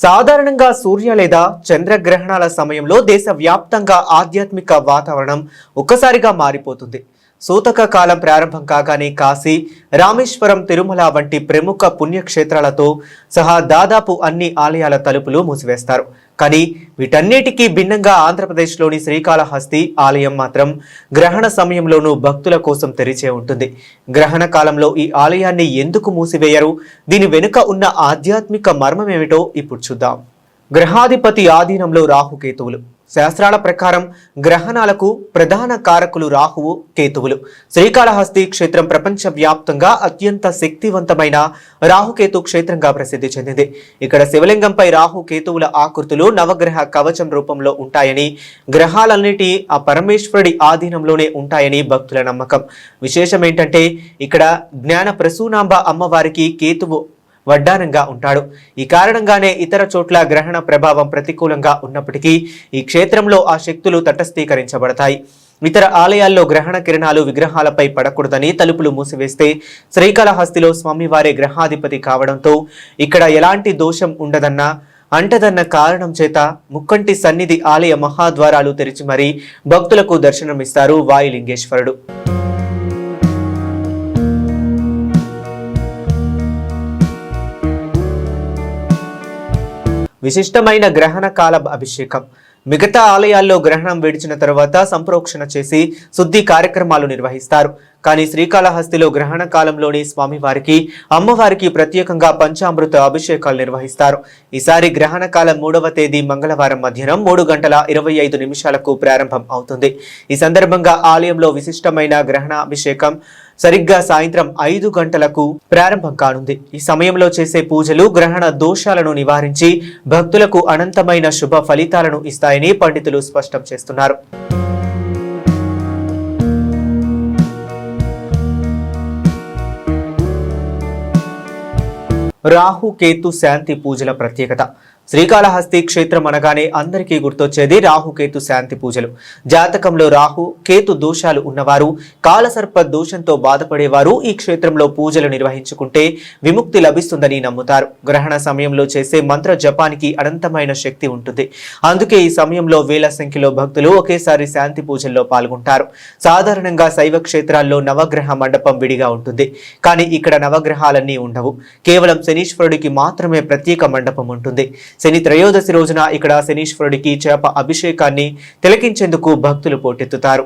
సాధారణంగా సూర్య లేదా చంద్రగ్రహణాల సమయంలో దేశవ్యాప్తంగా ఆధ్యాత్మిక వాతావరణం ఒక్కసారిగా మారిపోతుంది. సూతక కాలం ప్రారంభం కాగానే కాశీ, రామేశ్వరం, తిరుమల వంటి ప్రముఖ పుణ్యక్షేత్రాలతో సహా దాదాపు అన్ని ఆలయాల తలుపులు మూసివేస్తారు. కానీ వీటన్నిటికీ భిన్నంగా ఆంధ్రప్రదేశ్లోని శ్రీకాళహస్తి ఆలయం మాత్రం గ్రహణ సమయంలోనూ భక్తుల కోసం తెరిచే ఉంటుంది. గ్రహణ కాలంలో ఈ ఆలయాన్ని ఎందుకు మూసివేయరు? దీని వెనుక ఉన్న ఆధ్యాత్మిక మర్మమేమిటో ఇప్పుడు చూద్దాం. గ్రహాధిపతి ఆధీనంలో రాహుకేతువులు. శాస్త్రాల ప్రకారం గ్రహణాలకు ప్రధాన కారకులు రాహువు, కేతువులు. శ్రీకాళహస్తి క్షేత్రం ప్రపంచవ్యాప్తంగా అత్యంత శక్తివంతమైన రాహుకేతు క్షేత్రంగా ప్రసిద్ధి చెందింది. ఇక్కడ శివలింగంపై రాహుకేతువుల ఆకృతులు నవగ్రహ కవచం రూపంలో ఉంటాయని, గ్రహాలన్నిటి ఆ పరమేశ్వరుడి ఆధీనంలోనే ఉంటాయని భక్తుల నమ్మకం. విశేషం ఏంటంటే ఇక్కడ జ్ఞాన ప్రసూనాంబ అమ్మవారికి కేతువు వడ్డానంగా ఉంటాడు. ఈ కారణంగానే ఇతర చోట్ల గ్రహణ ప్రభావం ప్రతికూలంగా ఉన్నప్పటికీ ఈ క్షేత్రంలో ఆ శక్తులు తటస్థీకరించబడతాయి. ఇతర ఆలయాల్లో గ్రహణ కిరణాలు విగ్రహాలపై పడకూడదని తలుపులు మూసివేస్తే, శ్రీకాళహస్తిలో స్వామివారే గ్రహాధిపతి కావడంతో ఇక్కడ ఎలాంటి దోషం అంటదన్న కారణం చేత ముక్కంటి సన్నిధి ఆలయ మహాద్వారాలు తెరిచి మరీ భక్తులకు దర్శనమిస్తారు వాయులింగేశ్వరుడు. విశిష్టమైన గ్రహణ కాల అభిషేకం. మిగతా ఆలయాల్లో గ్రహణం విడిచిన తర్వాత సంప్రోక్షణ చేసి శుద్ధి కార్యక్రమాలు నిర్వహిస్తారు. కానీ శ్రీకాళహస్తిలో గ్రహణ కాలంలోని స్వామివారికి, అమ్మవారికి ప్రత్యేకంగా పంచామృత అభిషేకాలు నిర్వహిస్తారు. ఈసారి గ్రహణ కాలం 3వ తేదీ మంగళవారం మధ్యాహ్నం 3:25 ప్రారంభం అవుతుంది. ఈ సందర్భంగా ఆలయంలో విశిష్టమైన గ్రహణ అభిషేకం సరిగ్గా సాయంత్రం 5 గంటలకు ప్రారంభం కానుంది. ఈ సమయంలో చేసే పూజలు గ్రహణ దోషాలను నివారించి భక్తులకు అనంతమైన శుభ ఫలితాలను ఇస్తాయని పండితులు స్పష్టం చేస్తున్నారు. రాహు కేతు శాంతి పూజల ప్రత్యేకత. శ్రీకాళహస్తి క్షేత్రం అనగానే అందరికీ గుర్తొచ్చేది రాహుకేతు శాంతి పూజలు. జాతకంలో రాహు కేతు దోషాలు ఉన్నవారు, కాలసర్ప దోషంతో బాధపడేవారు ఈ క్షేత్రంలో పూజలు నిర్వహించుకుంటే విముక్తి లభిస్తుందని నమ్ముతారు. గ్రహణ సమయంలో చేసే మంత్ర జపానికి అనంతమైన శక్తి ఉంటుంది. అందుకే ఈ సమయంలో వేల సంఖ్యలో భక్తులు ఒకేసారి శాంతి పూజల్లో పాల్గొంటారు. సాధారణంగా శైవ క్షేత్రాల్లో నవగ్రహ మండపం విడిగా ఉంటుంది. కానీ ఇక్కడ నవగ్రహాలన్నీ ఉండవు. కేవలం శనీశ్వరుడికి మాత్రమే ప్రత్యేక మండపం ఉంటుంది. శని త్రయోదశి రోజున ఇక్కడ శనీశ్వరుడికి చేప అభిషేకాన్ని తిలకించేందుకు భక్తులు పోటెత్తుతారు.